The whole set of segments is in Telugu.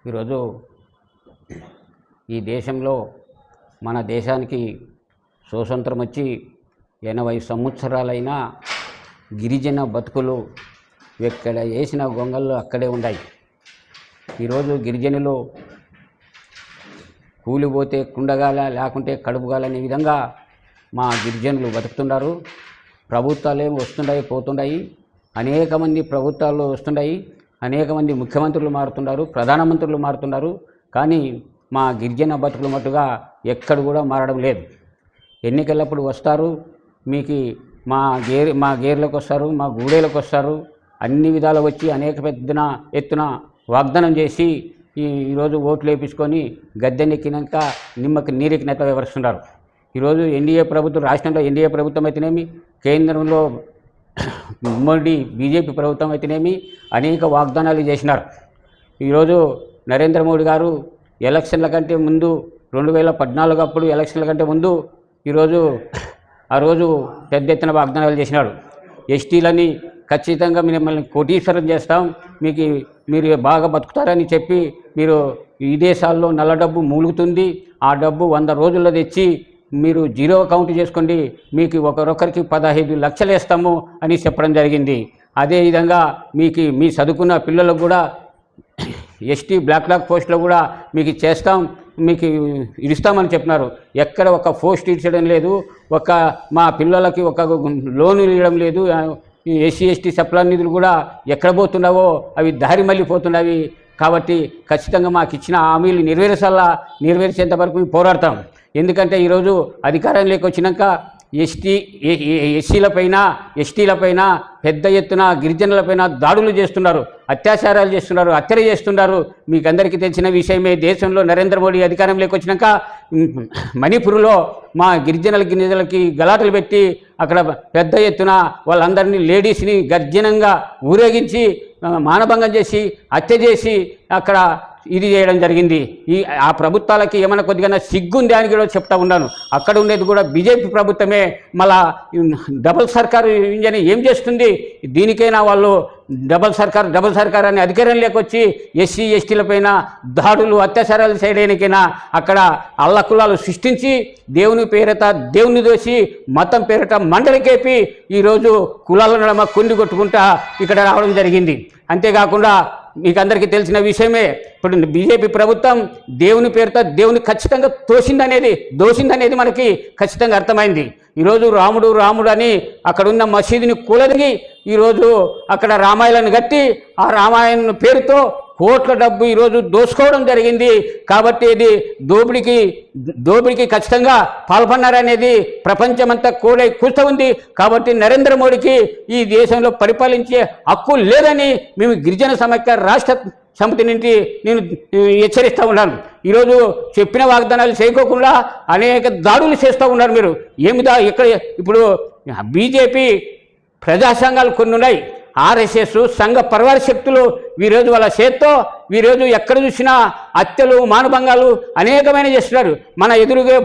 ఈరోజు ఈ దేశంలో మన దేశానికి స్వాతంత్రం వచ్చి 80 సంవత్సరాలైనా గిరిజన బతుకులు ఎక్కడ వేసిన గొంగళ్ళు అక్కడే ఉన్నాయి. ఈరోజు గిరిజనులు కూలిపోతే కుండగాల లేకుంటే కడుపుగాలనే విధంగా మా గిరిజనులు బతుకుతున్నారు. ప్రభుత్వాలు వస్తున్నాయి పోతున్నాయి, అనేక మంది ప్రభుత్వాలు వస్తున్నాయి, అనేక మంది ముఖ్యమంత్రులు మారుతున్నారు, ప్రధానమంత్రులు మారుతున్నారు. కానీ మా గిరిజన బతుకులు మట్టుగా ఎక్కడ కూడా మారడం లేదు. ఎన్నికలప్పుడు వస్తారు, మీకు మా గేర్లకు వస్తారు, మా గూడేలకు వస్తారు, అన్ని విధాలు వచ్చి అనేక ఎత్తున వాగ్దానం చేసి ఈరోజు ఓట్లు వేయించుకొని గద్దెనెక్కినాక నిమ్మకి నీరెక్కినట్టు వివరిస్తున్నారు. ఈరోజు ఎన్డీఏ ప్రభుత్వం, రాష్ట్రంలో ఎన్డీఏ ప్రభుత్వం అయితేనేమి, కేంద్రంలో ఉమ్మడి బీజేపీ ప్రభుత్వం అయితేనేమి అనేక వాగ్దానాలు చేసినారు. ఈరోజు నరేంద్ర మోడీ గారు ఎలక్షన్ల కంటే ముందు 2014 అప్పుడు ఎలక్షన్ల కంటే ముందు ఆ రోజు పెద్ద ఎత్తున వాగ్దానాలు చేసినాడు. ఎస్టీలని ఖచ్చితంగా మిమ్మల్ని కోటీశ్వరం చేస్తాం, మీరు బాగా బతుకుతారని చెప్పి మీరు విదేశాల్లో నల్ల డబ్బు మూలుగుతుంది, ఆ డబ్బు 100 రోజుల్లో తెచ్చి మీరు జీరో అకౌంట్ చేసుకోండి, మీకు ఒకరొకరికి 15 లక్షలు వేస్తాము అని చెప్పడం జరిగింది. అదేవిధంగా మీ చదువుకున్న పిల్లలకు కూడా ఎస్టీ బ్లాక్ పోస్టులో కూడా మీకు చేస్తాం, మీకు ఇస్తామని చెప్పినారు. ఎక్కడ ఒక పోస్ట్ ఇచ్చడం లేదు, మా పిల్లలకి ఒక లోను ఇవ్వడం లేదు. ఎస్సీ ఎస్టీ సప్లాన్ నిధులు కూడా ఎక్కడ పోతున్నావో అవి దారి మళ్ళీపోతున్నవి. కాబట్టి ఖచ్చితంగా మాకు ఇచ్చిన హామీలు నెరవేర్చేంత వరకు మేము పోరాడతాం. ఎందుకంటే ఈరోజు అధికారంలోకి వచ్చినాక ఎస్సీలపైన ఎస్టీలపైన పెద్ద ఎత్తున గిరిజనులపైన దాడులు చేస్తున్నారు, అత్యాచారాలు చేస్తున్నారు, హత్యలు చేస్తున్నారు. మీకు అందరికీ తెలిసిన విషయమే. దేశంలో నరేంద్ర మోడీ అధికారంలోకి వచ్చినాక మణిపూర్లో మా గిరిజనులకి గలాటలు పెట్టి అక్కడ పెద్ద ఎత్తున వాళ్ళందరినీ లేడీస్ని గర్జనంగా ఊరేగించి మానభంగం చేసి హత్య చేసి అక్కడ ఇది చేయడం జరిగింది. ఆ ప్రభుత్వాలకి ఏమైనా కొద్దిగా సిగ్గుంది అని కూడా చెప్తా ఉన్నాను. అక్కడ ఉండేది కూడా బీజేపీ ప్రభుత్వమే. మళ్ళా డబుల్ సర్కారు ఇంజని ఏం చేస్తుంది? దీనికైనా వాళ్ళు డబుల్ సర్కార్ అని అధికారంలోకి వచ్చి ఎస్సీ ఎస్టీలపైన దాడులు అత్యాచారాలు చేయడానికైనా అక్కడ అల్లకులాలు సృష్టించి దేవుని పేరిట దేవుని దోసి మతం పేరిట మండలికేపి ఈరోజు కులాల నడమ కొండి కొట్టుకుంటా ఇక్కడ రావడం జరిగింది. అంతేకాకుండా మీకు అందరికీ తెలిసిన విషయమే, ఇప్పుడు బీజేపీ ప్రభుత్వం దేవుని పేరుతో దేవుని ఖచ్చితంగా దోషిందనేది మనకి ఖచ్చితంగా అర్థమైంది. ఈరోజు రాముడు అని అక్కడున్న మసీదుని కూలదిగి ఈరోజు అక్కడ రామాయణాన్ని కట్టి ఆ రామాయణ పేరుతో కోట్ల డబ్బు ఈరోజు దోచుకోవడం జరిగింది. కాబట్టి ఇది దోపిడికి ఖచ్చితంగా పాల్పన్నారనేది ప్రపంచమంతా కూస్తూ ఉంది. కాబట్టి నరేంద్ర మోడీకి ఈ దేశంలో పరిపాలించే హక్కు లేదని మేము గిరిజన సమైక్య రాష్ట్ర సమితి నుండి నేను హెచ్చరిస్తూ ఉన్నాను. ఈరోజు చెప్పిన వాగ్దానాలు చేయకోకుండా అనేక దాడులు చేస్తూ ఉన్నారు. మీరు ఇక్కడ ఇప్పుడు బీజేపీ ప్రజా సంఘాలు కొన్ని ఉన్నాయి, ఆర్ఎస్ఎస్ సంఘ పరివార శక్తులు ఈరోజు వాళ్ళ చేత్తో ఈరోజు ఎక్కడ చూసినా హత్యలు మానభంగాలు అనేకమైన చేస్తున్నారు. మన ఎదురుగా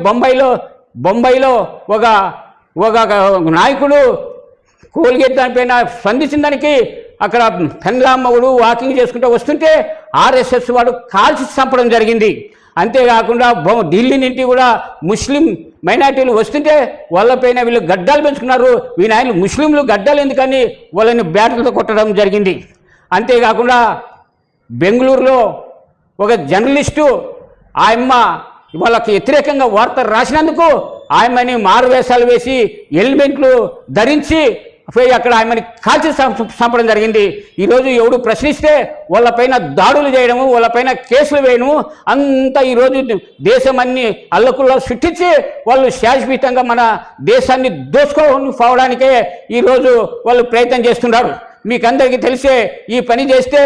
బొంబాయిలో ఒక నాయకుడు కోల్గేట్ దానిపైన స్పందించిన దానికి అక్కడ పెన్లామ్మగుడు వాకింగ్ చేసుకుంటూ వస్తుంటే ఆర్ఎస్ఎస్ వాడు కాల్చి చంపడం జరిగింది. అంతేకాకుండా ఢిల్లీ నుండి కూడా ముస్లిం మైనార్టీలు వస్తుంటే వాళ్ళపైన వీళ్ళు గడ్డాలు పెంచుకున్నారు. వీళ్ళ ముస్లింలు గడ్డాలు ఎందుకని వాళ్ళని బ్యాటర్లతో కొట్టడం జరిగింది. అంతేకాకుండా బెంగళూరులో ఒక జర్నలిస్టు ఆయమ్మ వాళ్ళకి వ్యతిరేకంగా వార్త రాసినందుకు ఆయమ్మని మారువేషాలు వేసి హెల్మెట్లు ధరించి పోయి అక్కడ ఆమెని కాల్చి చంపడం జరిగింది. ఈరోజు ఎవడు ప్రశ్నిస్తే వాళ్ళపైన దాడులు చేయడము, వాళ్ళపైన కేసులు వేయడము అంతా ఈరోజు దేశం అన్ని అల్లకుల్లో సృష్టించి వాళ్ళు శాశ్వతంగా మన దేశాన్ని దోచుకొని పోవడానికే ఈరోజు వాళ్ళు ప్రయత్నం చేస్తున్నారు. మీకు అందరికీ తెలిసే ఈ పని చేస్తే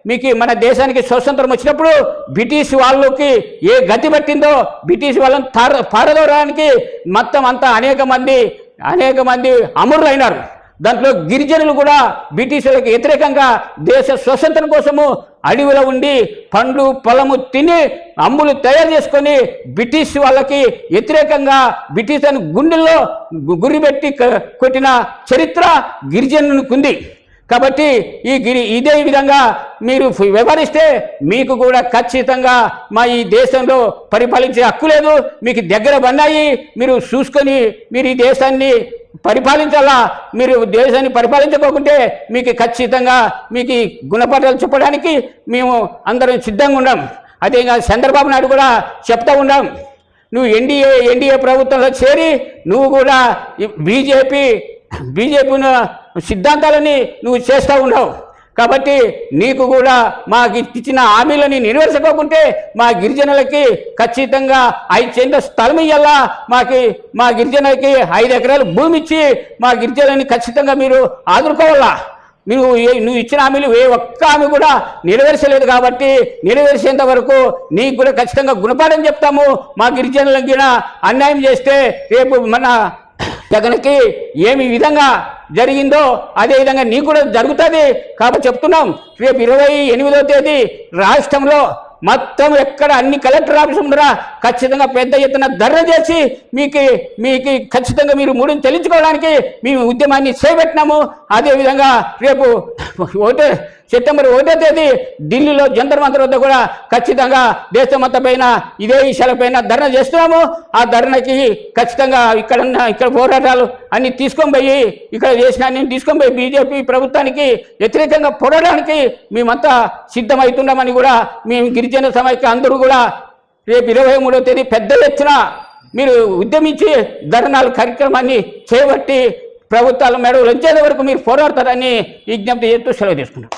మీకు మన దేశానికి స్వతంత్రం వచ్చినప్పుడు బ్రిటిష్ వాళ్ళకి ఏ గతి పట్టిందో బ్రిటిష్ వాళ్ళని పారదోరడానికి మొత్తం అంతా అనేక మంది అమరులైనారు. దాంట్లో గిరిజనులు కూడా బ్రిటిషులకు వ్యతిరేకంగా దేశ స్వతంత్రం కోసము అడవిలో ఉండి పండ్లు పొలము తిని అమ్ములు తయారు చేసుకొని బ్రిటిష్ వాళ్ళకి వ్యతిరేకంగా బ్రిటిష్ అని గుండెల్లో గురిపెట్టి కొట్టిన చరిత్ర గిరిజనునికి ఉంది. కాబట్టి ఇదే విధంగా మీరు వ్యవహరిస్తే మీకు కూడా ఖచ్చితంగా మా ఈ దేశంలో పరిపాలించే హక్కు లేదు. మీకు దగ్గర బందాయి మీరు చూసుకొని మీరు ఈ దేశాన్ని పరిపాలించాలా. మీరు దేశాన్ని పరిపాలించకోకుంటే మీకు ఖచ్చితంగా మీకు గుణపాఠాలు చెప్పడానికి మేము అందరం సిద్ధంగా ఉన్నాం. అదే చంద్రబాబు నాయుడు కూడా చెప్తా ఉన్నాం, నువ్వు ఎన్డీఏ ప్రభుత్వంలో చేరి నువ్వు కూడా బీజేపీ సిద్ధాంతాలని నువ్వు చేస్తూ ఉన్నావు. కాబట్టి నీకు కూడా మాకు ఇచ్చిన హామీలని నెరవేర్చుకోకుంటే మా గిరిజనులకి ఖచ్చితంగా 5 సెంట్ల స్థలం ఇవ్వాలా. మా గిరిజనులకి 5 ఎకరాలు భూమి ఇచ్చి మా గిరిజనులని ఖచ్చితంగా మీరు ఆదుకోవాలా. నువ్వు ఇచ్చిన హామీలు ఏ ఒక్క హామీ కూడా నెరవేర్చలేదు. కాబట్టి నెరవేర్చేంత వరకు నీకు కూడా ఖచ్చితంగా గుణపాఠం చెప్తాము. మా గిరిజనులకి అన్యాయం చేస్తే రేపు మన జగన్కి ఏమి విధంగా జరిగిందో అదే విధంగా నీకు కూడా జరుగుతుంది. కాబట్టి చెప్తున్నాం, రేపు 28వ తేదీ రాష్ట్రంలో మొత్తం ఎక్కడ అన్ని కలెక్టర్ ఆఫీసు ముందర ఖచ్చితంగా పెద్ద ఎత్తున ధర్నా చేసి మీకు ఖచ్చితంగా మీరు మూడుని చెల్లించుకోవడానికి మేము ఉద్యమాన్ని చేపట్టినాము. అదేవిధంగా రేపు సెప్టెంబర్ 1వ తేదీ ఢిల్లీలో జంతర్ మంతర్ వద్ద కూడా ఖచ్చితంగా దేశమంతా పైన ఇదే విషయాలపైన ధర్నా చేస్తున్నాము. ఆ ధర్నాకి ఖచ్చితంగా ఇక్కడ పోరాటాలు అన్ని తీసుకొని పోయి ఇక్కడ చేసిన తీసుకొని పోయి బీజేపీ ప్రభుత్వానికి వ్యతిరేకంగా పోరాడడానికి మేమంతా సిద్ధమవుతున్నామని కూడా మేము గిరిజన సమైక్య అందరూ కూడా రేపు 23వ తేదీ పెద్ద ఎత్తున మీరు ఉద్యమించి ధర్నాలు కార్యక్రమాన్ని చేపట్టి ప్రభుత్వాల మెడలు వచ్చేంత వరకు మీరు పోరాడతారని విజ్ఞప్తి చేస్తూ సెలవు తీసుకున్నాం.